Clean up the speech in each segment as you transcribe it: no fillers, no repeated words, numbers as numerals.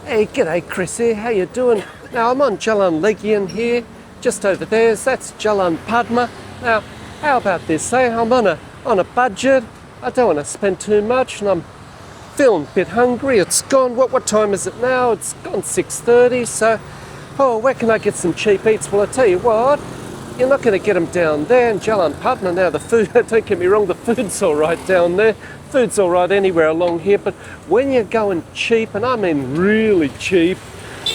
Hey, g'day Chris here, how you doing? Now I'm on Jalan Legian here, just over there, that's Jalan Padma. Now, how about this, eh? I'm on a budget, I don't want to spend too much and I'm feeling a bit hungry. It's gone, what time is it now? It's gone 6:30, so, where can I get some cheap eats? Well, I tell you what, you're not going to get them down there in Jalan Padma. Now the food, don't get me wrong, the food's all right down there. Food's all right anywhere along here, but when you're going cheap, and I mean really cheap,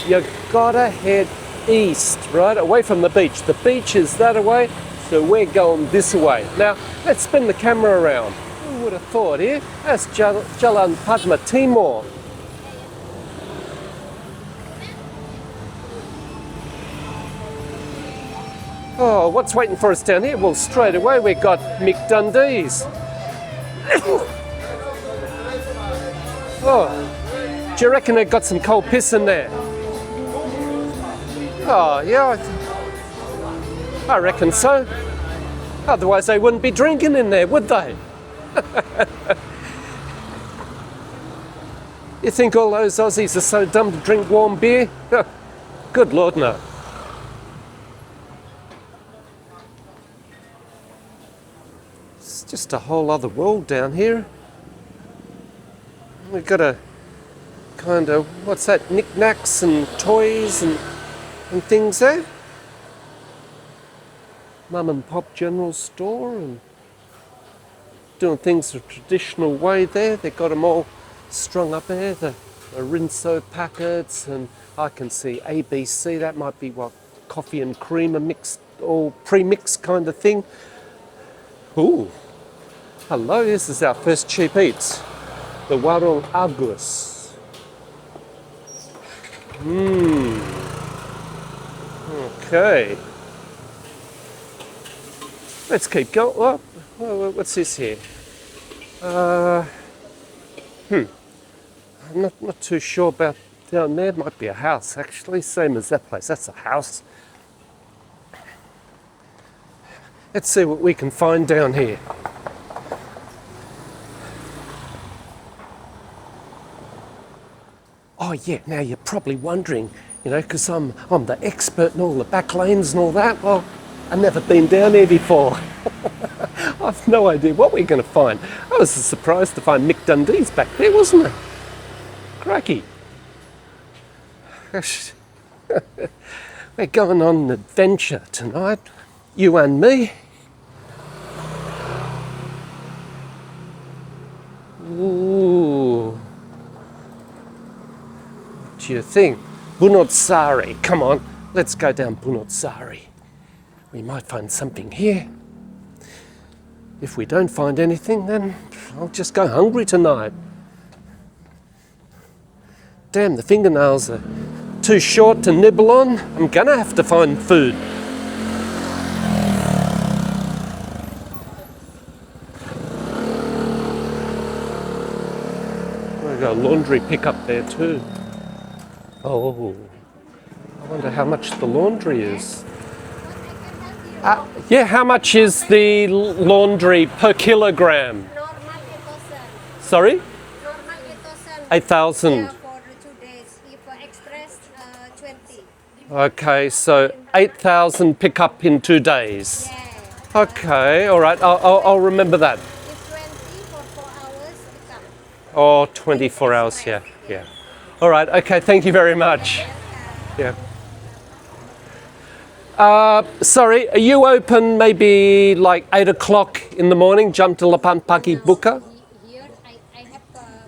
you gotta head east, right, away from the beach. The beach is that way, so we're going this way. Now, let's spin the camera around. Who would have thought here? That's Jalan Padma Timur. Oh, what's waiting for us down here? Well, straight away we got Mick Dundee's. Oh, do you reckon they got some cold piss in there? Oh, yeah, I reckon so. Otherwise they wouldn't be drinking in there, would they? You think all those Aussies are so dumb to drink warm beer? Good Lord, no. It's just a whole other world down here. We've got a kind of, what's that, knickknacks and toys and things there. Mum and pop general store and doing things the traditional way there. They've got them all strung up there, the Rinso packets, and I can see ABC, that might be what, coffee and cream, a mixed, all pre-mixed kind of thing. Ooh, hello, this is our first cheap eats. The warung Agus. Okay. Let's keep going. What's this here? I'm not too sure about down there. It might be a house actually, same as that place. That's a house. Let's see what we can find down here. Oh yeah, now you're probably wondering, you know, because I'm the expert in all the back lanes and all that. Well, I've never been down here before. I've no idea what we're going to find. I was surprised to find Mick Dundee's back there, wasn't I? Crikey. We're going on an adventure tonight, you and me. Ooh. What do you think? Bunut Sari. Come on, let's go down Bunut Sari. We might find something here. If we don't find anything, then I'll just go hungry tonight. Damn, the fingernails are too short to nibble on. I'm gonna have to find food. We've got a laundry pickup there too. Oh, I wonder how much the laundry is. Yeah, how much is the laundry per kilogram? Sorry? 8,000. For 2 days. If express, 20. Okay, so 8,000 pick up in 2 days. Yeah. Okay, all right, I'll remember that. If 20 for 4 hours, pick up. Oh, 24 hours, yeah. All right, okay, thank you very much. Yeah. Sorry, are you open maybe like 8 o'clock in the morning? Jump to Lapan Pagi Buka? Here, I have,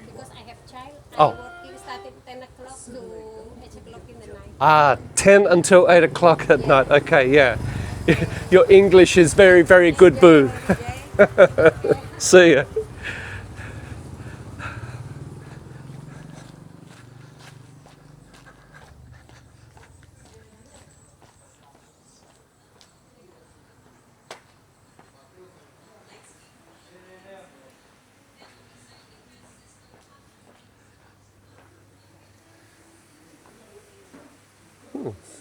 because I have child, Oh. working starting 10 o'clock to 8 o'clock in the night. 10 until 8 o'clock at night. Okay, yeah. Your English is very, very good, boo. See ya.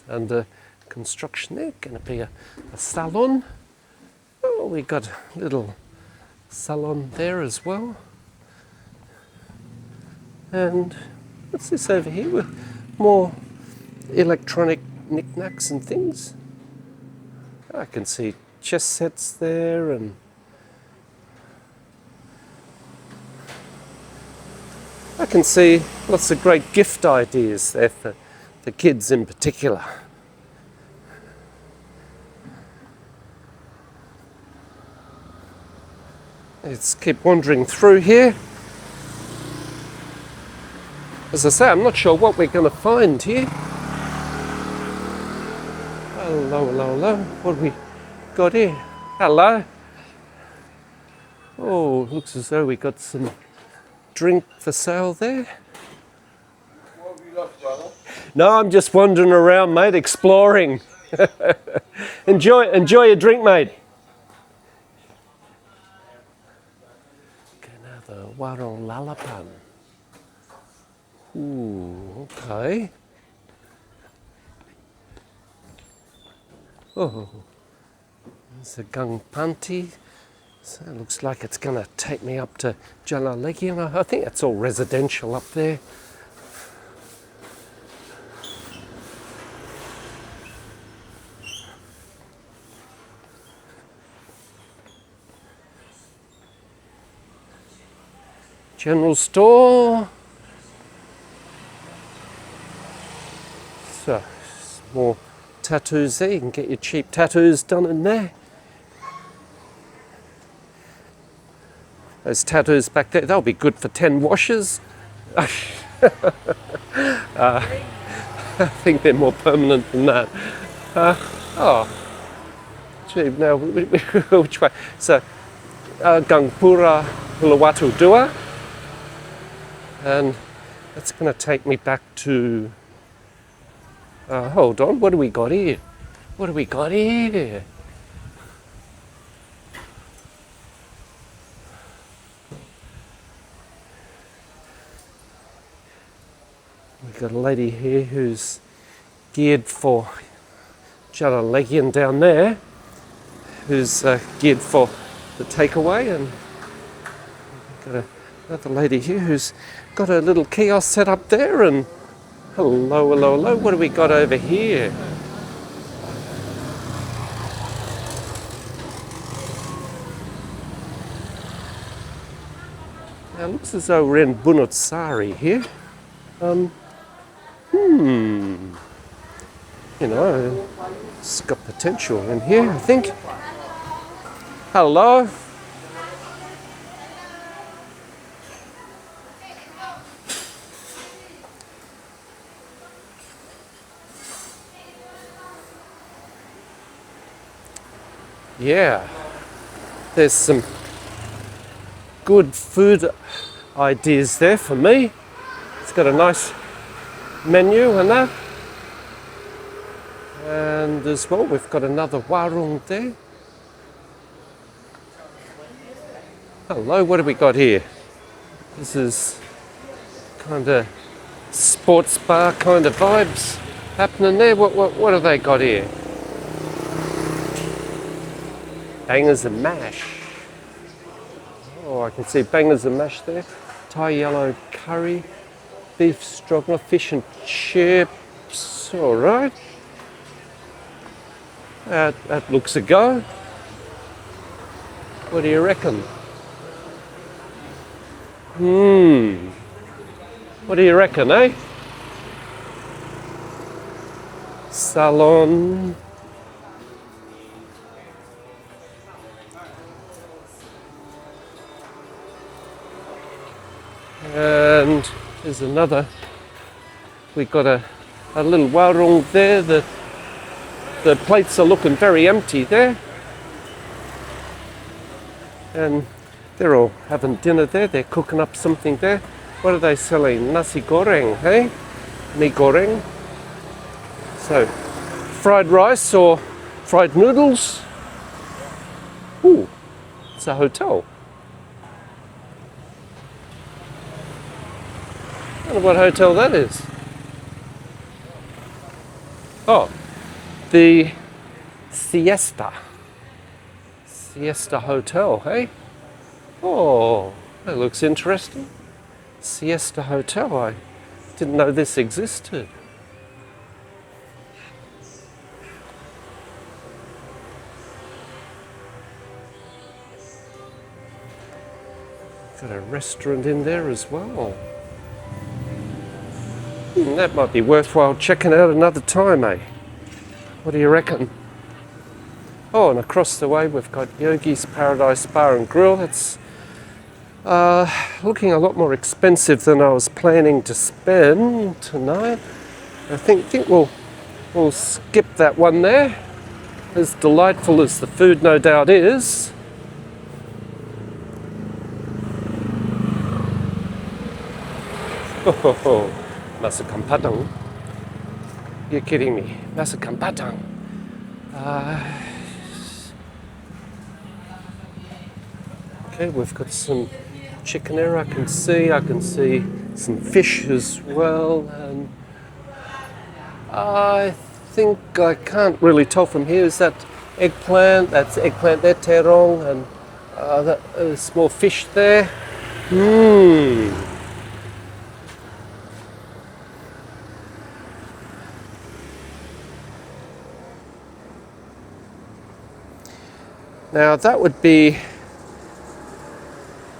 Under construction there, going to be a salon. Oh, we got a little salon there as well. And what's this over here? more electronic knickknacks and things. I can see chess sets there, and I can see lots of great gift ideas there for the kids in particular. Let's keep wandering through here. As I say, I'm not sure what we're going to find here. Hello, hello, hello. What have we got here? Hello. Oh, looks as though we got some drink for sale there. What have you got, brother? No, I'm just wandering around, mate, exploring. enjoy your drink, mate. Okay, now the warung lalapan. Ooh, okay. Oh, there's a gang panti. So it looks like it's going to take me up to Jalan Legian. I think that's all residential up there. General store. So, more tattoos there. You can get your cheap tattoos done in there. Those tattoos back there, they'll be good for 10 washes. I think they're more permanent than that. Oh, gee, now, which way? So, Gangpura Uluwatu Dua. And that's going to take me back to... hold on, what do we got here? What do we got here? We've got a lady here who's geared for Jalan Legian down there, who's geared for the takeaway, and we've got another lady here who's got a little kiosk set up there, and hello, hello, hello, what do we got over here? Now it looks as though we're in Bunut Sari here. You know, it's got potential in here, I think. Hello. Yeah, there's some good food ideas there for me. It's got a nice menu and that. And as well, we've got another warung there. Hello, what have we got here? This is kind of sports bar kind of vibes happening there. What have they got here? Bangers and mash. Oh, I can see bangers and mash there. Thai yellow curry, beef stroganoff, fish and chips. All right. That looks a go. What do you reckon? What do you reckon, eh? Salon. And there's another. We've got a little warung there. The plates are looking very empty there. And they're all having dinner there. They're cooking up something there. What are they selling? Nasi goreng, hey? Mi goreng. So, fried rice or fried noodles. Ooh, it's a hotel. I don't know what hotel that is. Oh, the Siesta Hotel, hey? Oh, that looks interesting. Siesta Hotel, I didn't know this existed. Got a restaurant in there as well. That might be worthwhile checking out another time, eh? What do you reckon? Oh, and across the way we've got Yogi's Paradise Bar and Grill. It's looking a lot more expensive than I was planning to spend tonight. I think we'll skip that one there. As delightful as the food no doubt is. Oh, masakan padang. You're kidding me. Masakan padang. Okay, we've got some chicken there I can see some fish as well, and I think I can't really tell from here. Is that eggplant? That's eggplant there, terong, and that small fish there. Now that would be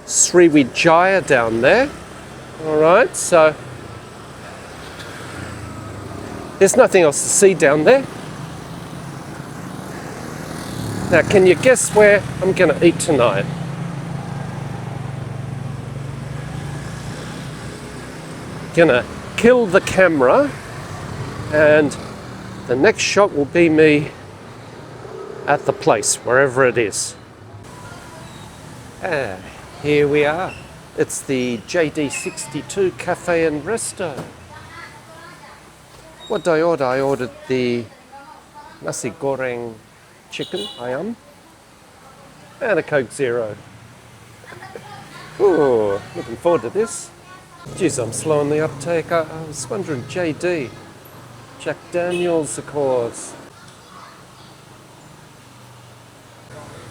Sriwijaya down there. All right, so there's nothing else to see down there. Now, can you guess where I'm going to eat tonight? Gonna kill the camera, and the next shot will be me at the place, wherever it is. Here we are. It's the JD62 Cafe and Resto. What did I order? I ordered the nasi goreng chicken, ayam, and a Coke Zero. Ooh, looking forward to this. Geez, I'm slow on the uptake. I was wondering, JD, Jack Daniels, of course.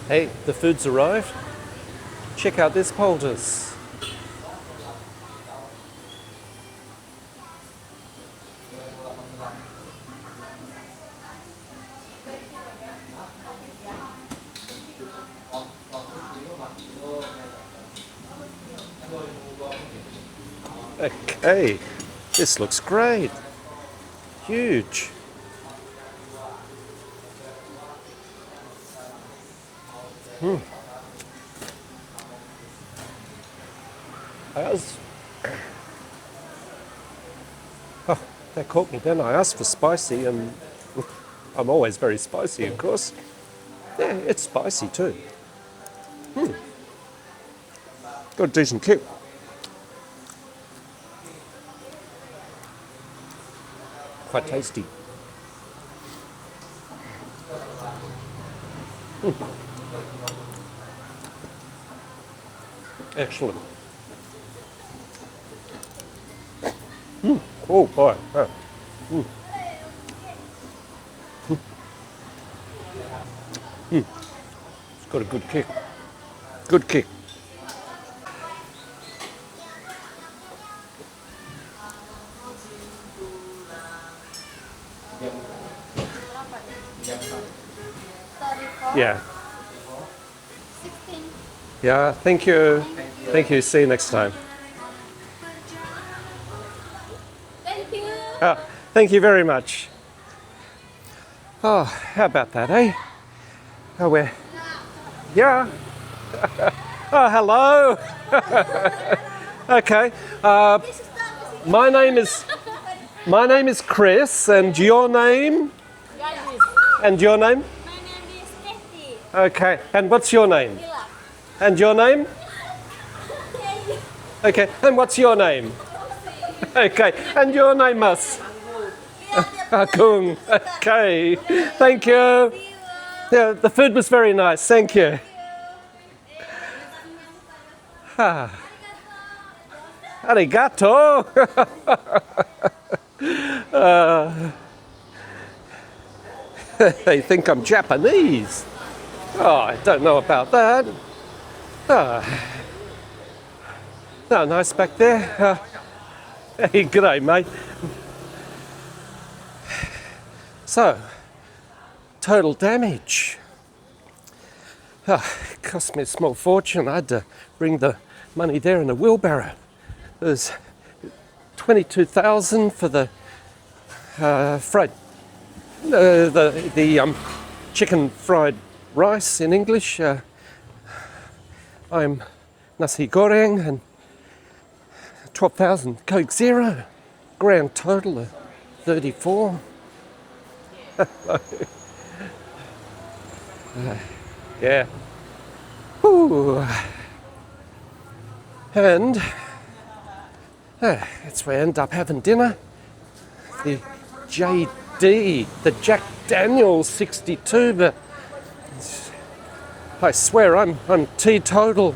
Hey, the food's arrived. Check out this poultice. Okay, this looks great. Huge. Oh, that caught me then. I asked for spicy, and I'm always very spicy, of course. Yeah, it's spicy too. Got a decent kick. Quite tasty. Excellent. Oh boy. It's got a good kick. Good kick. Yeah. 16. Yeah, thank you. Thank you. See you next time. Thank you. Thank you very much. Oh, how about that, eh? Oh, where? Yeah. Oh, hello. Okay. My name is Chris, and your name? And your name? My name is Kathy. Okay. And what's your name? Mila. And your name? Okay. And what's your name? Okay. And your name, Mas? Akung. Okay. Thank you. Yeah, the food was very nice. Thank you. Arigato. They think I'm Japanese. Oh, I don't know about that. No, nice back there. Hey, g'day, mate. So, total damage. It cost me a small fortune. I had to bring the money there in a wheelbarrow. There's 22,000 for the fried, the chicken fried rice in English. I'm nasi goreng and 12,000 Coke Zero. Grand total of 34. Yeah. Ooh. And that's where I end up having dinner. The JD, the Jack Daniel's 62, but I swear I'm teetotal.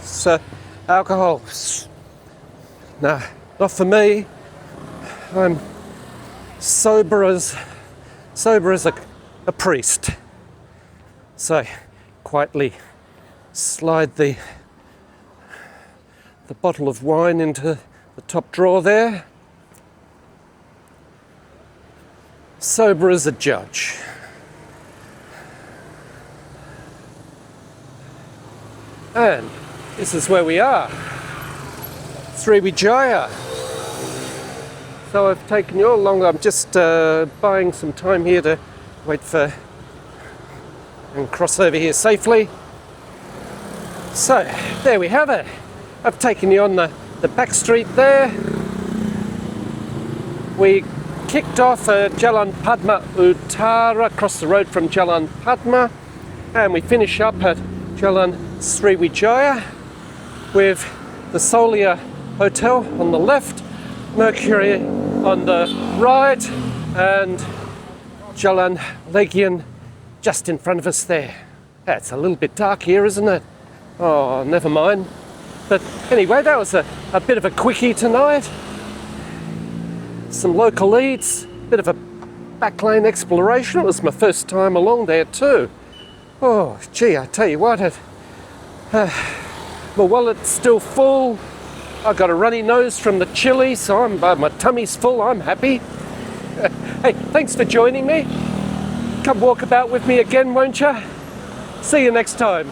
So alcohol, nah, not for me. I'm sober as a priest. So quietly slide the bottle of wine into the top drawer there. Sober as a judge. And this is where we are, Sriwijaya. So I've taken you all along. I'm just buying some time here to wait for and cross over here safely. So there we have it. I've taken you on the back street there. We kicked off at Jalan Padma Utara, across the road from Jalan Padma, and we finish up at Jalan Sriwijaya with the Solia Hotel on the left, Mercury on the right, and Jalan Legian just in front of us there. It's a little bit dark here, isn't it? Oh, never mind. But anyway, that was a bit of a quickie tonight. Some local eats, bit of a backlane exploration. It was my first time along there too. Oh, gee, I tell you what, my wallet's still full. I got a runny nose from the chili, so my tummy's full. I'm happy. Hey, thanks for joining me. Come walk about with me again, won't you? See you next time.